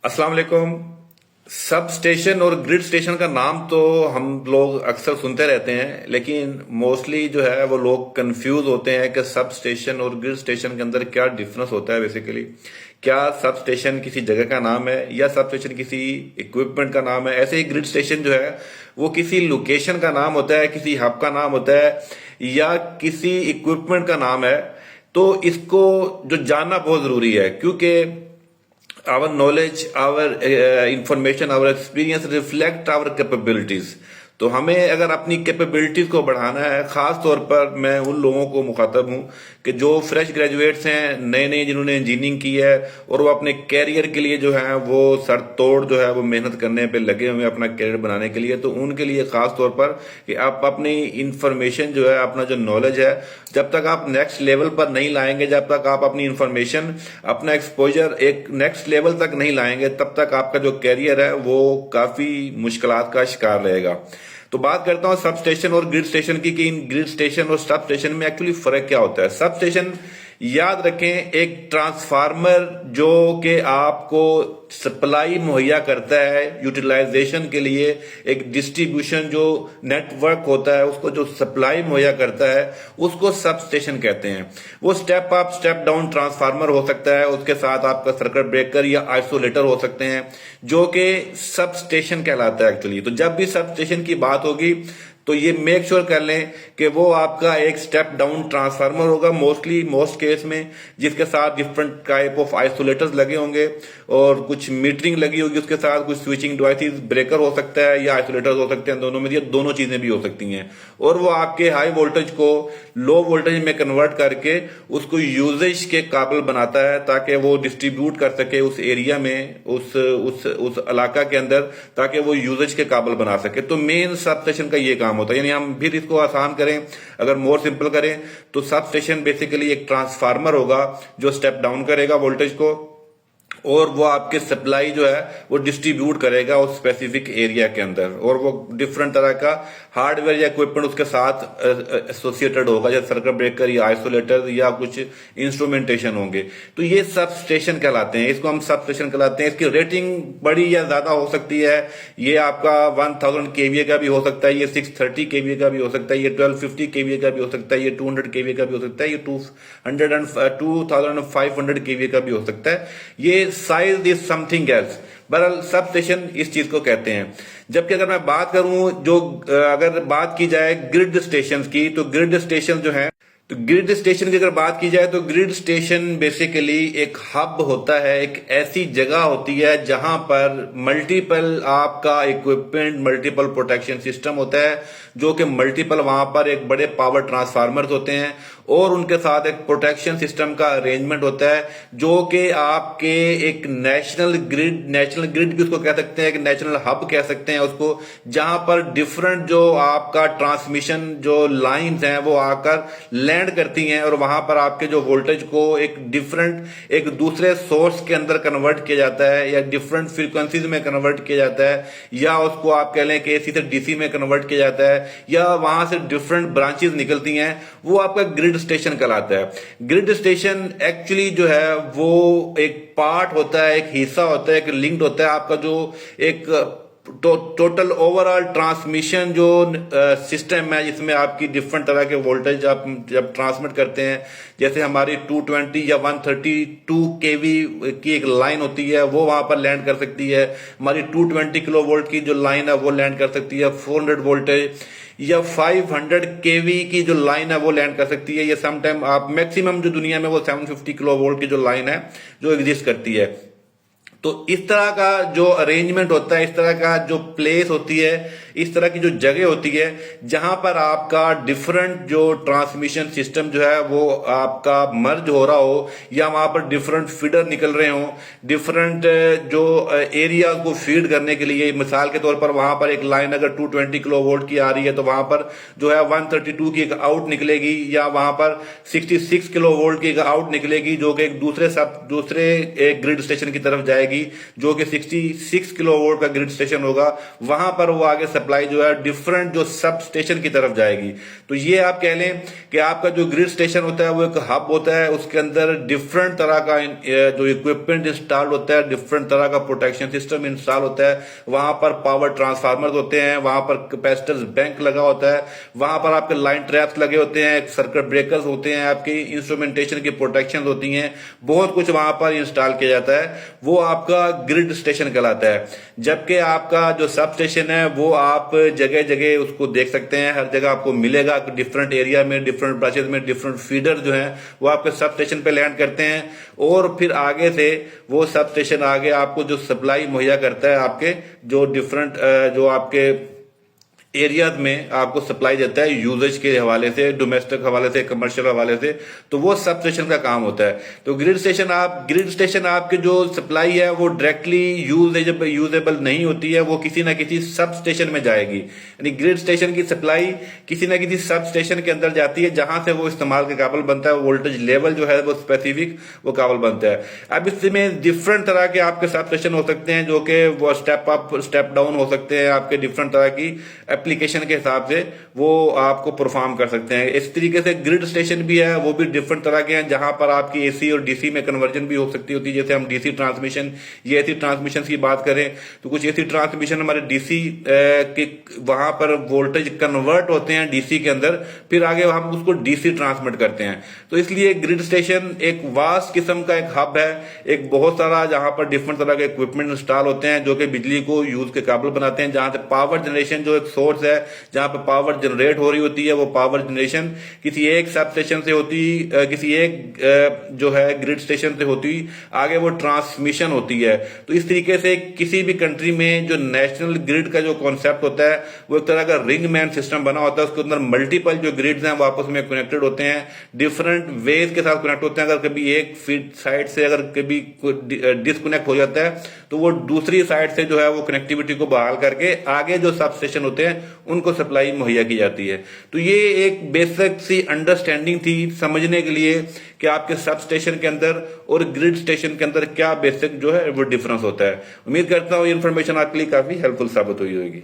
अस्सलाम वालेकुम। Sub station और ग्रिड स्टेशन का नाम तो हम लोग अक्सर सुनते रहते हैं, लेकिन मोस्टली जो है वो लोग कंफ्यूज होते हैं कि सब स्टेशन और ग्रिड स्टेशन के अंदर क्या डिफरेंस होता है। बेसिकली क्या सब स्टेशन किसी जगह का नाम है या सब स्टेशन किसी इक्विपमेंट का नाम है। ऐसे ही ग्रिड स्टेशन जो है वो किसी लोकेशन का नाम होता है, किसी हब का नाम होता है या किसी इक्विपमेंट का नाम है। तो इसको जो जानना बहुत जरूरी है, क्योंकि our knowledge, our information, our experience reflect our capabilities। तो हमें अगर अपनी कैपेबिलिटीज को बढ़ाना है, खास तौर पर मैं उन लोगों को मुखातब हूं कि जो फ्रेश ग्रेजुएट्स हैं, नए नए जिन्होंने इंजीनियरिंग की है और वो अपने कैरियर के लिए जो है वो सर तोड़ जो है वो मेहनत करने पे लगे हुए अपना कैरियर बनाने के लिए। तो उनके लिए खास तौर पर कि आप अपनी इंफॉर्मेशन जो है, अपना जो नॉलेज है, जब तक आप नेक्स्ट लेवल पर नहीं लाएंगे, जब तक आप अपनी इंफॉर्मेशन, अपना एक्सपोजर एक नेक्स्ट लेवल तक नहीं लाएंगे, तब तक आपका जो कैरियर है वो काफी मुश्किलात का शिकार रहेगा। तो बात करता हूं सब स्टेशन और ग्रिड स्टेशन की कि इन ग्रिड स्टेशन और सब स्टेशन में एक्चुअली फर्क क्या होता है। सब स्टेशन, याद रखें, एक ट्रांसफार्मर जो कि आपको सप्लाई मुहैया करता है यूटिलाइजेशन के लिए, एक डिस्ट्रीब्यूशन जो नेटवर्क होता है उसको जो सप्लाई मुहैया करता है, उसको सब स्टेशन कहते हैं। वो step up step down transformer हो सकता है, उसके साथ आपका सर्किट ब्रेकर या आइसोलेटर हो सकते हैं, जो कि सब स्टेशन कहलाता है एक्चुअली। तो जब भी सब स्टेशन की बात होगी तो ये मेक श्योर कर लें कि वो आपका एक स्टेप डाउन ट्रांसफार्मर होगा मोस्टली, मोस्ट केस में, जिसके साथ डिफरेंट टाइप ऑफ आइसोलेटर्स लगे होंगे और कुछ मीटरिंग लगी होगी उसके साथ, कुछ स्विचिंग डिवाइसेस, ब्रेकर हो सकता है या आइसोलेटर्स हो सकते हैं, दोनों में, ये दोनों चीजें भी हो सकती हैं। और वो आपके हाई वोल्टेज को लो वोल्टेज में कन्वर्ट करके उसको यूजेज के काबिल बनाता है ताकि वो डिस्ट्रीब्यूट कर सके उस एरिया में, उस इलाका के अंदर, ताकि वो यूजेज के काबिल बना सके। तो मेन सब स्टेशन का ये काम होता है। यानी हम फिर इसको आसान करें, अगर मोर सिंपल करें, तो सब स्टेशन बेसिकली एक ट्रांसफार्मर होगा जो स्टेप डाउन करेगा वोल्टेज को और वो आपके सप्लाई जो है वो डिस्ट्रीब्यूट करेगा उस स्पेसिफिक एरिया के अंदर, और वो डिफरेंट तरह का हार्डवेयर या इक्विपमेंट उसके साथ एसोसिएटेड होगा, जैसे सर्किट ब्रेकर या आइसोलेटर या कुछ इंस्ट्रूमेंटेशन होंगे। तो ये सब स्टेशन कहलाते हैं, इसको हम सब स्टेशन कहलाते हैं। इसकी रेटिंग बड़ी या ज्यादा हो सकती है, ये आपका 1000 केवीए का भी हो सकता है, ये 630 केवीए का भी हो सकता है, ये 1250 केवीए का भी हो सकता है, ये 200 केवीए का भी हो सकता है, ये 2500 केवीए का भी हो सकता है। ये साइज इज समथिंग एल्स। बहरहाल सब स्टेशन इस चीज को कहते हैं। जबकि अगर मैं बात करूं, जो अगर बात की जाए ग्रिड स्टेशन की, तो ग्रिड स्टेशन जो है, तो ग्रिड स्टेशन की अगर बात की जाए तो ग्रिड स्टेशन बेसिकली एक हब होता है, एक ऐसी जगह होती है जहां पर मल्टीपल आपका इक्विपमेंट, मल्टीपल प्रोटेक्शन सिस्टम होता है, जो कि मल्टीपल वहां पर एक बड़े पावर ट्रांसफार्मर्स होते हैं और उनके साथ एक प्रोटेक्शन सिस्टम का अरेंजमेंट होता है, जो कि आपके एक नेशनल ग्रिड भी उसको कह सकते हैं, एक नेशनल हब कह सकते हैं उसको, जहां पर डिफरेंट जो आपका ट्रांसमिशन जो लाइंस हैं वो आकर लैंड करती हैं और वहां पर आपके जो वोल्टेज को एक डिफरेंट एक दूसरे सोर्स के अंदर कन्वर्ट किया जाता है या डिफरेंट फ्रीक्वेंसीज में कन्वर्ट किया जाता है, या उसको आप कह लें कि एसी से डीसी में कन्वर्ट किया जाता है, या वहां से डिफरेंट ब्रांचेस निकलती हैं, वो आपका ग्रिड स्टेशन कहलाता है। ग्रिड स्टेशन एक्चुअली जो है वो एक पार्ट होता है, एक हिस्सा होता है, एक लिंक्ड होता है आपका जो एक टोटल ओवरऑल ट्रांसमिशन जो सिस्टम है, जिसमें आपकी डिफरेंट तरह के वोल्टेज आप जब ट्रांसमिट करते हैं, जैसे हमारी 220 या 132 केवी की एक लाइन होती है वो वहां पर लैंड कर सकती है, हमारी 220 किलो वोल्ट की जो लाइन है वो लैंड कर सकती है, 400 वोल्टेज या 500 केवी की जो लाइन है वो लैंड कर सकती है, या समटाइम आप मैक्सिमम जो दुनिया में वो 750 किलो वोल्ट की जो लाइन है जो एग्जिस्ट करती है। तो इस तरह का जो अरेंजमेंट होता है, इस तरह का जो प्लेस होती है, इस तरह की जो जगह होती है जहां पर आपका डिफरेंट जो ट्रांसमिशन सिस्टम जो है वो आपका मर्ज हो रहा हो, या वहां पर डिफरेंट फीडर निकल रहे हो, डिफरेंट जो एरिया को फीड करने के लिए, मिसाल के तौर पर वहां पर एक लाइन अगर 220 किलो वोल्ट की आ रही है तो वहां पर जो है 132 की एक आउट निकलेगी, या वहां पर 66 किलो वोल्ट की एक आउट निकलेगी, जो कि एक दूसरे एक ग्रिड स्टेशन की तरफ जाएगी, जाएगी, जो कि 66 किलोवाट का ग्रिड स्टेशन होगा। वहां पर वो आगे सप्लाई जो है डिफरेंट जो सब स्टेशन की तरफ जाएगी। तो ये आप कह लें कि आपका जो ग्रिड स्टेशन होता है वो एक हब होता है, उसके अंदर डिफरेंट तरह का जो इक्विपमेंट इंस्टॉल होता है, डिफरेंट तरह का प्रोटेक्शन सिस्टम इंस्टॉल होता है। वहां पर पावर ट्रांसफार्मर होते हैं, वहां पर कैपेसिटर्स बैंक लगा होता है, वहां पर आपके लाइन ट्रैप्स लगे होते हैं, सर्किट ब्रेकर्स होते हैं, आपकी इंस्ट्रूमेंटेशन की प्रोटेक्शन होती हैं, बहुत कुछ वहां पर इंस्टॉल किया जाता है। वो आपका ग्रिड स्टेशन कहलाता है। जबकि आपका जो सब स्टेशन है वो आप जगह जगह उसको देख सकते हैं, हर जगह आपको मिलेगा। डिफरेंट एरिया में, डिफरेंट ब्रांचेस में डिफरेंट फीडर जो हैं वो आपके सब स्टेशन पे लैंड करते हैं, और फिर आगे से वो सब स्टेशन आगे आपको जो सप्लाई मुहैया करता है, आपके जो डिफरेंट जो आपके एरियाज में आपको सप्लाई देता है यूजेज के हवाले से, डोमेस्टिक हवाले से, कमर्शियल हवाले से। तो वो सब स्टेशन का काम होता है। तो ग्रिड स्टेशन आपके जो सप्लाई है वो डायरेक्टली यूजेबल नहीं होती है, वो किसी ना किसी सब स्टेशन में जाएगी। यानी ग्रिड स्टेशन की सप्लाई किसी ना किसी सब स्टेशन के अंदर जाती है, जहां से वो इस्तेमाल के काबिल बनता है, वोल्टेज लेवल जो है वो स्पेसिफिक वो काबिल बनता है। अब इसमें डिफरेंट तरह के आपके सब स्टेशन हो सकते हैं, जो कि वो स्टेप अप स्टेप डाउन हो सकते हैं, आपके डिफरेंट तरह की एप्लीकेशन के हिसाब से वो आपको परफॉर्म कर सकते हैं। इस तरीके से ग्रिड स्टेशन भी है, वो भी डिफरेंट तरह के हैं, जहां पर आपकी एसी और डीसी में कन्वर्जन भी हो सकती होती है। जैसे हम डीसी ट्रांसमिशन या एसी ट्रांसमिशन की बात करें तो कुछ एसी ट्रांसमिशन हमारे डीसी के वहां पर वोल्टेज कन्वर्ट होते हैं डीसी के अंदर, फिर आगे हम उसको डीसी ट्रांसमिट करते हैं। तो इसलिए ग्रिड स्टेशन एक वास्ट किस्म का एक हब है, एक बहुत सारा जहां पर डिफरेंट तरह के इक्विपमेंट इंस्टॉल होते हैं जो कि बिजली को यूज के काबिल बनाते हैं, जहां से पावर जनरेशन जो एक सोर्स है, जहां पे पावर जनरेट हो रही होती है, वो पावर जनरेशन किसी एक सब स्टेशन से होती, किसी एक जो है ग्रिड स्टेशन से होती, आगे वो ट्रांसमिशन होती है। तो इस तरीके से किसी भी कंट्री में जो नेशनल ग्रिड का जो कॉन्सेप्ट होता है वो एक तरह का रिंग मैन सिस्टम बना होता है। उसके अंदर मल्टीपल जो ग्रिड्स हैं वो आपस में कनेक्टेड होते हैं, डिफरेंट वेज के साथ कनेक्ट होते हैं। अगर कभी एक फीड साइड से अगर कभी डिस्कनेक्ट हो जाता है तो वो दूसरी साइड से जो है वो कनेक्टिविटी को बहाल करके आगे जो सब स्टेशन होते हैं उनको सप्लाई मुहैया की जाती है। तो ये एक बेसिक सी अंडरस्टैंडिंग थी समझने के लिए कि आपके सब स्टेशन के अंदर और ग्रिड स्टेशन के अंदर क्या बेसिक जो है वो डिफरेंस होता है। उम्मीद करता हूं ये इन्फॉर्मेशन आपके लिए काफी हेल्पफुल साबित हुई होगी।